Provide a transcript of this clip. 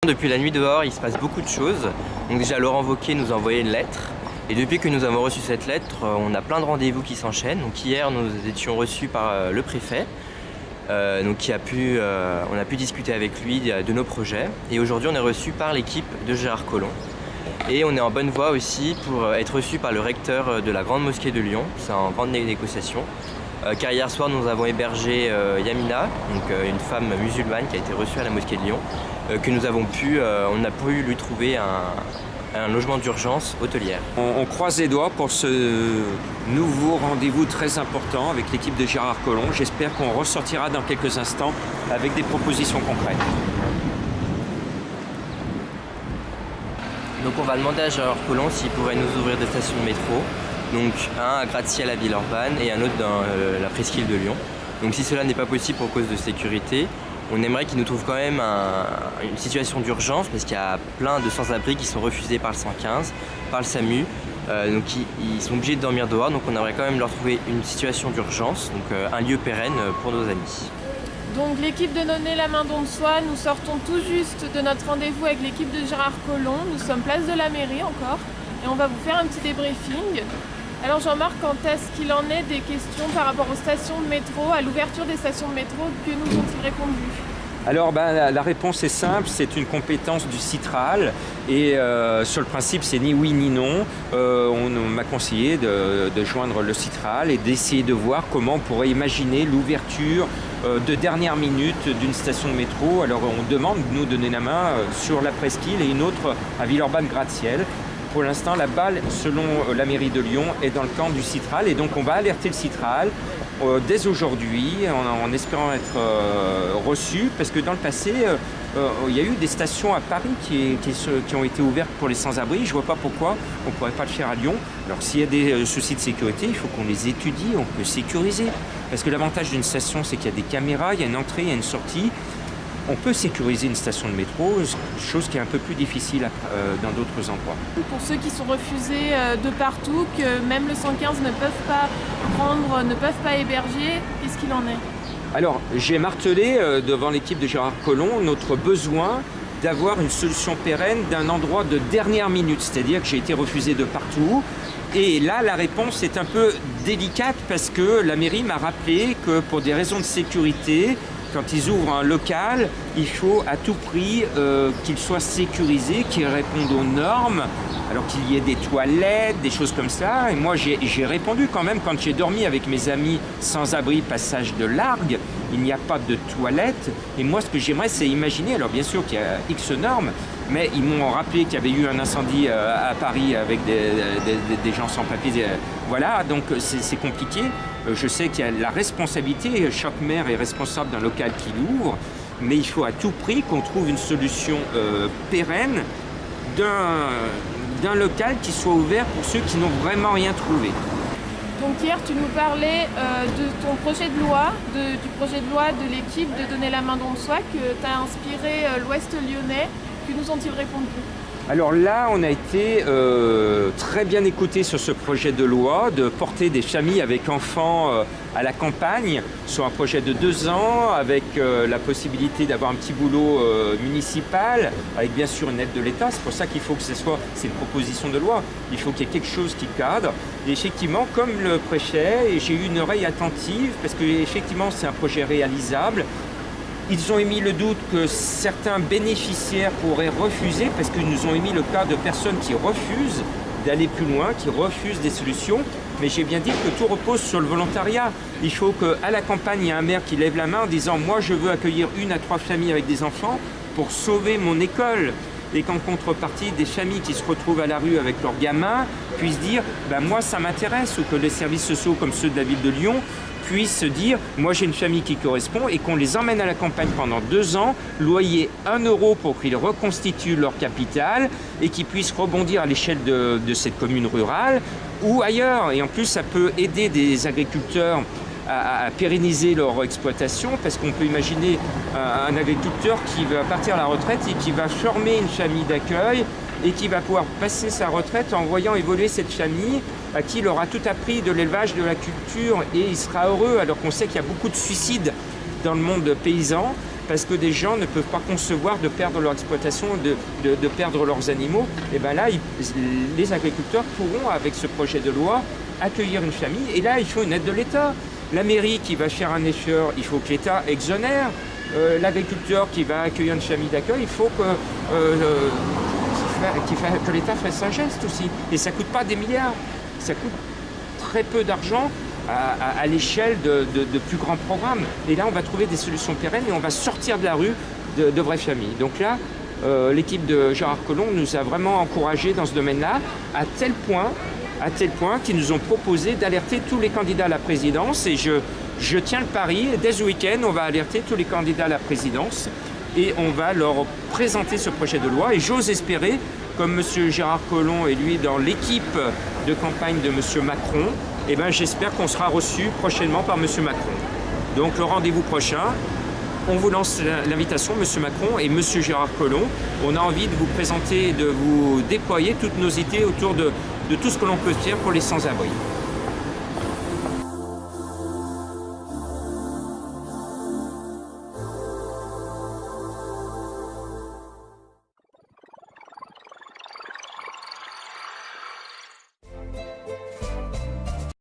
Depuis la nuit dehors, il se passe beaucoup de choses. Donc déjà, Laurent Wauquiez nous a envoyé une lettre. Et depuis que nous avons reçu cette lettre, on a plein de rendez-vous qui s'enchaînent. Donc hier, nous étions reçus par le préfet. On a pu discuter avec lui de nos projets. Et aujourd'hui, on est reçu par l'équipe de Gérard Collomb. Et on est en bonne voie aussi pour être reçu par le recteur de la Grande Mosquée de Lyon. C'est en grande négociation. Car hier soir, nous avons hébergé Yamina, donc une femme musulmane qui a été reçue à la Mosquée de Lyon, que nous avons on a pu lui trouver un logement d'urgence hôtelière. On croise les doigts pour ce nouveau rendez-vous très important avec l'équipe de Gérard Collomb. J'espère qu'on ressortira dans quelques instants avec des propositions concrètes. Donc on va demander à Gérard Collomb s'il pourrait nous ouvrir des stations de métro. Donc un à Gratte-Ciel à Villeurbanne et un autre dans la presqu'île de Lyon. Donc si cela n'est pas possible pour cause de sécurité, on aimerait qu'il nous trouve quand même une situation d'urgence parce qu'il y a plein de sans-abri qui sont refusés par le 115, par le SAMU. Donc ils sont obligés de dormir dehors, donc on aimerait quand même leur trouver une situation d'urgence, donc un lieu pérenne pour nos amis. Donc l'équipe de Donner la main don de soi, nous sortons tout juste de notre rendez-vous avec l'équipe de Gérard Collomb. Nous sommes place de la mairie encore et on va vous faire un petit débriefing. Alors Jean-Marc, quand est-ce qu'il en est des questions par rapport aux stations de métro, à l'ouverture des stations de métro, que nous ont-ils répondu ? Alors la réponse est simple, c'est une compétence du Citral et sur le principe c'est ni oui ni non. On m'a conseillé de joindre le Citral et d'essayer de voir comment on pourrait imaginer l'ouverture de dernière minute d'une station de métro. Alors on demande de nous donner la main sur la presqu'île et une autre à Villeurbanne-Gratte-Ciel. Pour l'instant, la balle, selon la mairie de Lyon, est dans le camp du Citral et donc on va alerter le Citral dès aujourd'hui en espérant être reçu parce que dans le passé, il y a eu des stations à Paris qui ont été ouvertes pour les sans-abri. Je ne vois pas pourquoi on ne pourrait pas le faire à Lyon. Alors s'il y a des soucis de sécurité, il faut qu'on les étudie, on peut sécuriser. Parce que l'avantage d'une station, c'est qu'il y a des caméras, il y a une entrée, il y a une sortie. On peut sécuriser une station de métro, chose qui est un peu plus difficile dans d'autres endroits. Pour ceux qui sont refusés de partout, que même le 115 ne peuvent pas prendre, ne peuvent pas héberger, qu'est-ce qu'il en est ? Alors, j'ai martelé devant l'équipe de Gérard Collomb notre besoin d'avoir une solution pérenne d'un endroit de dernière minute, c'est-à-dire que j'ai été refusé de partout. Et là, la réponse est un peu délicate parce que la mairie m'a rappelé que pour des raisons de sécurité, quand ils ouvrent un local, il faut à tout prix qu'il soit sécurisé, qu'il réponde aux normes, alors qu'il y ait des toilettes, des choses comme ça. Et moi, j'ai répondu quand même, quand j'ai dormi avec mes amis sans-abri passage de Largue, il n'y a pas de toilettes. Et moi, ce que j'aimerais, c'est imaginer, alors bien sûr qu'il y a X normes, mais ils m'ont rappelé qu'il y avait eu un incendie à Paris avec des gens sans papier. Voilà, donc c'est compliqué. Je sais qu'il y a la responsabilité, chaque maire est responsable d'un local qu'il ouvre, mais il faut à tout prix qu'on trouve une solution pérenne d'un local qui soit ouvert pour ceux qui n'ont vraiment rien trouvé. Donc hier, tu nous parlais de ton projet de loi, du projet de loi de l'équipe de Donner la main don de soi que tu as inspiré l'Ouest lyonnais. Que nous ont-ils répondu ? Alors là, on a été très bien écoutés sur ce projet de loi de porter des familles avec enfants à la campagne sur un projet de 2 ans avec la possibilité d'avoir un petit boulot municipal avec bien sûr une aide de l'État. C'est pour ça qu'il faut que c'est une proposition de loi. Il faut qu'il y ait quelque chose qui cadre. Et effectivement, comme le préfet, j'ai eu une oreille attentive parce que effectivement c'est un projet réalisable. Ils ont émis le doute que certains bénéficiaires pourraient refuser parce qu'ils nous ont émis le cas de personnes qui refusent d'aller plus loin, qui refusent des solutions. Mais j'ai bien dit que tout repose sur le volontariat. Il faut qu'à la campagne, il y ait un maire qui lève la main en disant « Moi, je veux accueillir 1 à 3 familles avec des enfants pour sauver mon école ». Et qu'en contrepartie, des familles qui se retrouvent à la rue avec leurs gamins puissent dire « Moi, ça m'intéresse » ou que les services sociaux comme ceux de la ville de Lyon puissent se dire « Moi, j'ai une famille qui correspond » et qu'on les emmène à la campagne pendant 2 ans, loyer 1 euro pour qu'ils reconstituent leur capital et qu'ils puissent rebondir à l'échelle de cette commune rurale ou ailleurs. Et en plus, ça peut aider des agriculteurs à pérenniser leur exploitation parce qu'on peut imaginer un agriculteur qui va partir à la retraite et qui va former une famille d'accueil et qui va pouvoir passer sa retraite en voyant évoluer cette famille à qui il aura tout appris de l'élevage, de la culture et il sera heureux alors qu'on sait qu'il y a beaucoup de suicides dans le monde paysan parce que des gens ne peuvent pas concevoir de perdre leur exploitation, de perdre leurs animaux. Et bien là, les agriculteurs pourront, avec ce projet de loi, accueillir une famille. Et là, il faut une aide de l'État. La mairie qui va faire un écheur, il faut que l'État exonère. L'agriculteur qui va accueillir une famille d'accueil, il faut que l'État fasse un geste aussi. Et ça ne coûte pas des milliards, ça coûte très peu d'argent à l'échelle de plus grands programmes. Et là, on va trouver des solutions pérennes et on va sortir de la rue de vraies familles. Donc là, l'équipe de Gérard Collomb nous a vraiment encouragés dans ce domaine-là, à tel point qu'ils nous ont proposé d'alerter tous les candidats à la présidence. Et je tiens le pari, dès ce week-end, on va alerter tous les candidats à la présidence et on va leur présenter ce projet de loi. Et j'ose espérer, comme M. Gérard Collomb est lui dans l'équipe de campagne de M. Macron, eh ben, j'espère qu'on sera reçu prochainement par M. Macron. Donc le rendez-vous prochain, on vous lance l'invitation, M. Macron et M. Gérard Collomb. On a envie de vous présenter, de vous déployer toutes nos idées autour de tout ce que l'on peut faire pour les sans-abri.